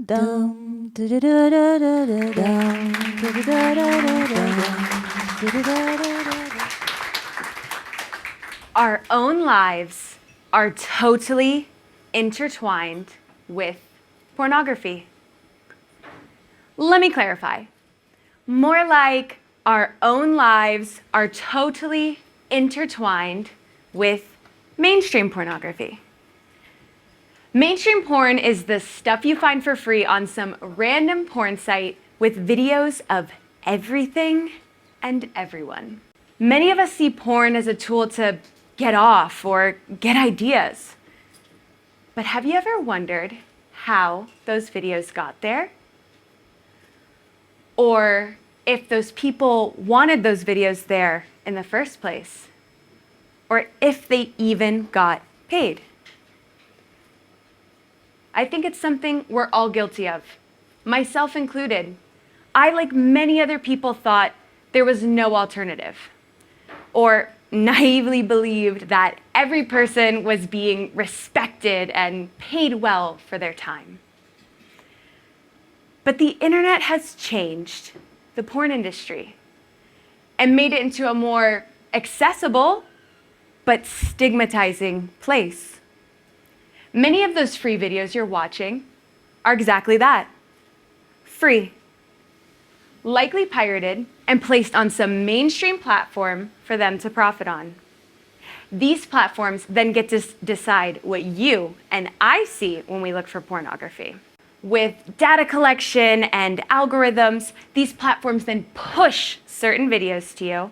dum da da da da da da dum da da da da da da da. Our own lives are totally intertwined with pornography. Let me clarify. More like our own lives are totally intertwined with mainstream pornography. Mainstream porn is the stuff you find for free on some random porn site with videos of everything and everyone. Many of us see porn as a tool to get off or get ideas. But have you ever wondered how those videos got there? Or if those people wanted those videos there in the first place? Or if they even got paid? I think it's something we're all guilty of, myself included. I, like many other people, thought there was no alternative, or naively believed that every person was being respected and paid well for their time. But the internet has changed the porn industry and made it into a more accessible but stigmatizing place. Many of those free videos you're watching are exactly that, free, likely pirated and placed on some mainstream platform for them to profit on. These platforms then get to decide what you and I see when we look for pornography. With data collection and algorithms, these platforms then push certain videos to you,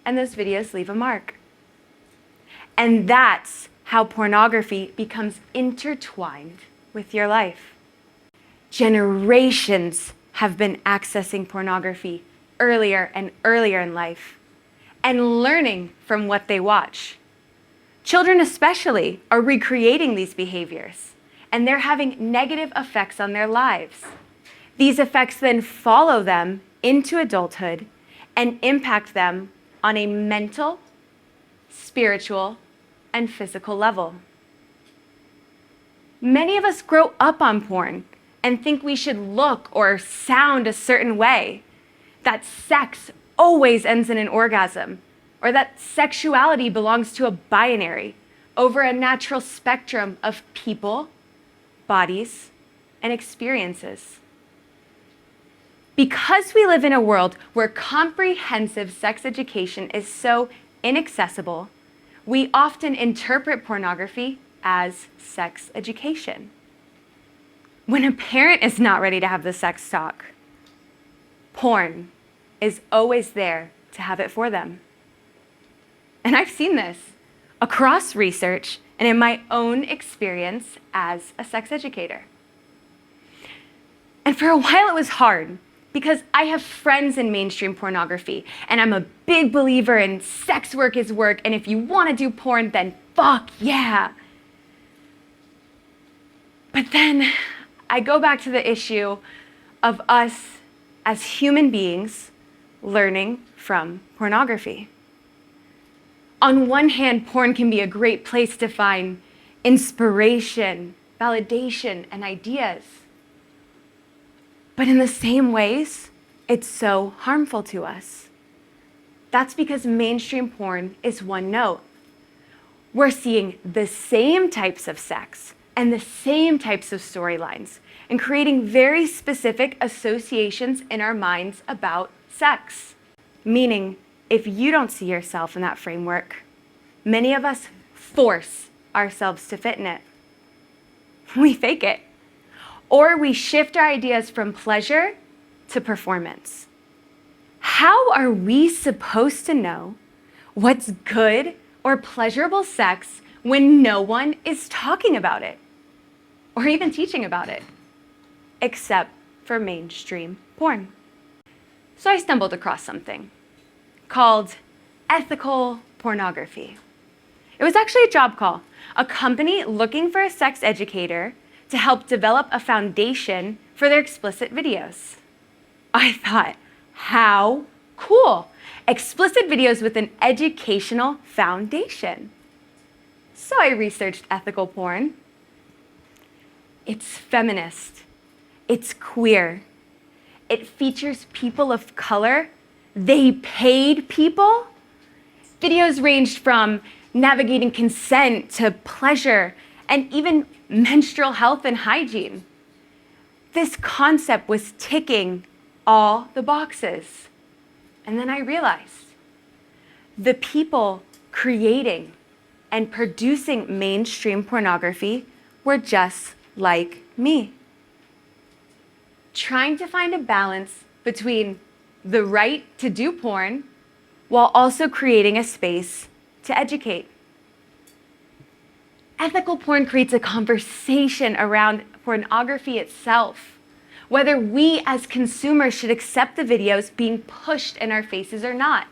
and those videos leave a mark. And that's how pornography becomes intertwined with your life. Generations have been accessing pornography earlier and earlier in life and learning from what they watch. Children especially are recreating these behaviors, and they're having negative effects on their lives. These effects then follow them into adulthood and impact them on a mental, spiritual, and physical level. Many of us grow up on porn and think we should look or sound a certain way, that sex always ends in an orgasm, or that sexuality belongs to a binary over a natural spectrum of people, bodies, and experiences. Because we live in a world where comprehensive sex education is so inaccessible, we often interpret pornography as sex education. When a parent is not ready to have the sex talk, porn is always there to have it for them. And I've seen this across research and in my own experience as a sex educator. And for a while it was hard, because I have friends in mainstream pornography, and I'm a big believer in sex work is work, and if you want to do porn, then fuck yeah. But then I go back to the issue of us as human beings learning from pornography. On one hand, porn can be a great place to find inspiration, validation, and ideas. But in the same ways, it's so harmful to us. That's because mainstream porn is one note. We're seeing the same types of sex and the same types of storylines and creating very specific associations in our minds about sex. Meaning, if you don't see yourself in that framework, many of us force ourselves to fit in it. We fake it. Or we shift our ideas from pleasure to performance. How are we supposed to know what's good or pleasurable sex when no one is talking about it or even teaching about it, except for mainstream porn? So I stumbled across something called ethical pornography. It was actually a job call, a company looking for a sex educator to help develop a foundation for their explicit videos. I thought, how cool! Explicit videos with an educational foundation. So I researched ethical porn. It's feminist. It's queer. It features people of color. They paid people. Videos ranged from navigating consent to pleasure and even menstrual health and hygiene. This concept was ticking all the boxes. And then I realized the people creating and producing mainstream pornography were just like me. Trying to find a balance between the right to do porn while also creating a space to educate. Ethical porn creates a conversation around pornography itself, whether we as consumers should accept the videos being pushed in our faces or not.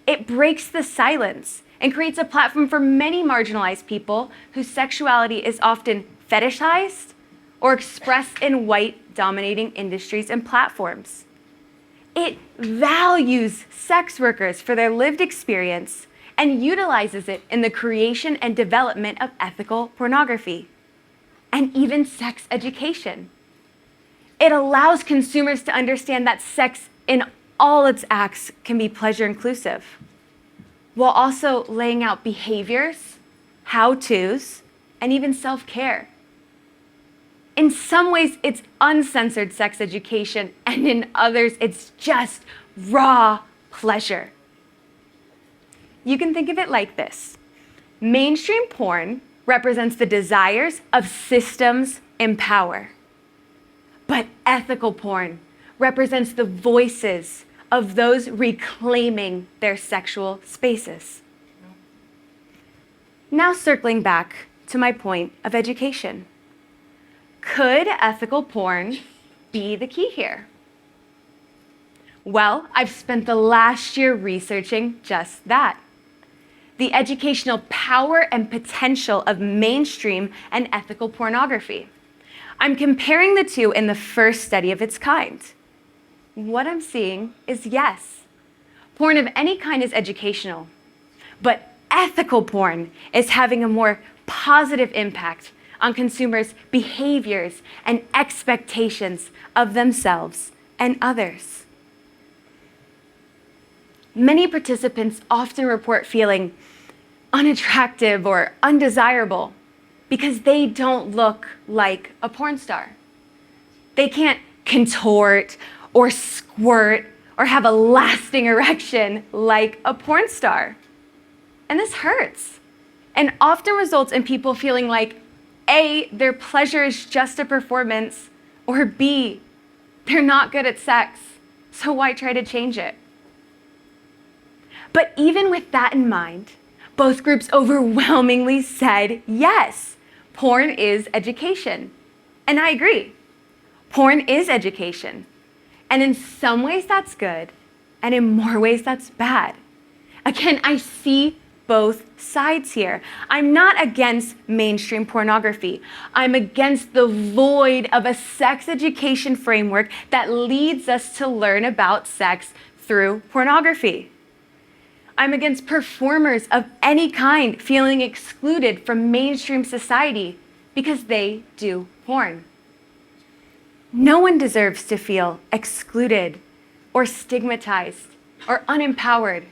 It breaks the silence and creates a platform for many marginalized people whose sexuality is often fetishized or expressed in white-dominating industries and platforms. It values sex workers for their lived experience and utilizes it in the creation and development of ethical pornography and even sex education. It allows consumers to understand that sex in all its acts can be pleasure inclusive, while also laying out behaviors, how-tos, and even self-care. In some ways, it's uncensored sex education, and in others, it's just raw pleasure. You can think of it like this. Mainstream porn represents the desires of systems in power. But ethical porn represents the voices of those reclaiming their sexual spaces. Now circling back to my point of education. Could ethical porn be the key here? Well, I've spent the last year researching just that. The educational power and potential of mainstream and ethical pornography. I'm comparing the two in the first study of its kind. What I'm seeing is yes, porn of any kind is educational, but ethical porn is having a more positive impact on consumers' behaviors and expectations of themselves and others. Many participants often report feeling unattractive or undesirable because they don't look like a porn star. They can't contort or squirt or have a lasting erection like a porn star. And this hurts and often results in people feeling like A, their pleasure is just a performance, or B, they're not good at sex, so why try to change it? But even with that in mind, both groups overwhelmingly said yes, porn is education. And I agree. Porn is education. And in some ways that's good, and in more ways that's bad. Again, I see both sides here. I'm not against mainstream pornography. I'm against the void of a sex education framework that leads us to learn about sex through pornography. I'm against performers of any kind feeling excluded from mainstream society because they do porn. No one deserves to feel excluded or stigmatized or unempowered.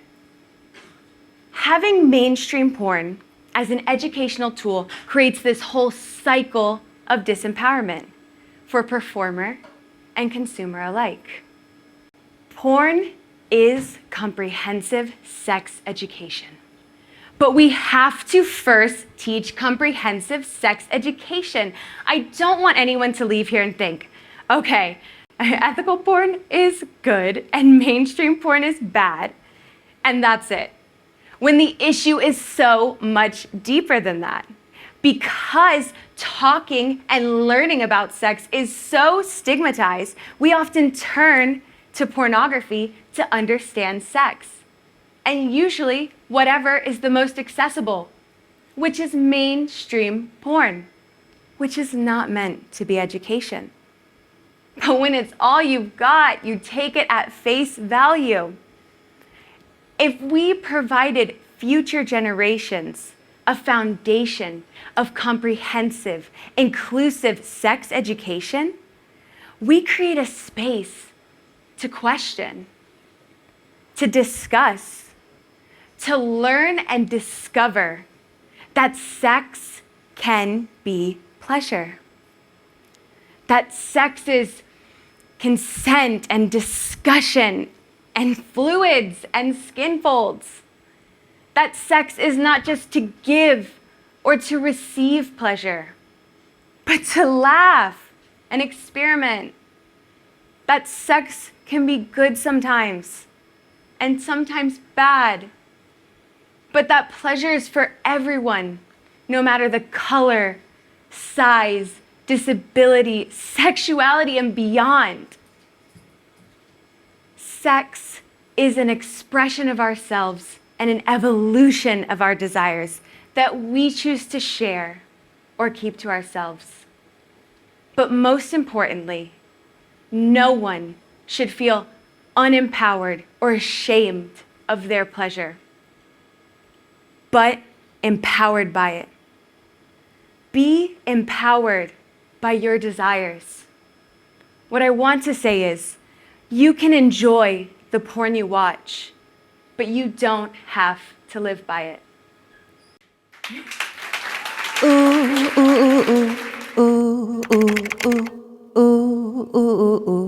Having mainstream porn as an educational tool creates this whole cycle of disempowerment for performer and consumer alike. Porn is comprehensive sex education. But we have to first teach comprehensive sex education. I don't want anyone to leave here and think, okay, ethical porn is good and mainstream porn is bad, and that's it. When the issue is so much deeper than that. Because talking and learning about sex is so stigmatized, we often turn to pornography to understand sex. And usually, whatever is the most accessible, which is mainstream porn, which is not meant to be education. But when it's all you've got, you take it at face value. If we provided future generations a foundation of comprehensive, inclusive sex education, we create a space to question, to discuss, to learn and discover that sex can be pleasure. That sex is consent and discussion and fluids and skin folds. That sex is not just to give or to receive pleasure, but to laugh and experiment. That sex can be good sometimes and sometimes bad, but that pleasure is for everyone, no matter the color, size, disability, sexuality, and beyond. Sex is an expression of ourselves and an evolution of our desires that we choose to share or keep to ourselves. But most importantly, no one should feel unempowered or ashamed of their pleasure, but empowered by it. Be empowered by your desires. What I want to say is, you can enjoy the porn you watch, but you don't have to live by it. Ooh, ooh, ooh, ooh, ooh, ooh, ooh, ooh, ooh.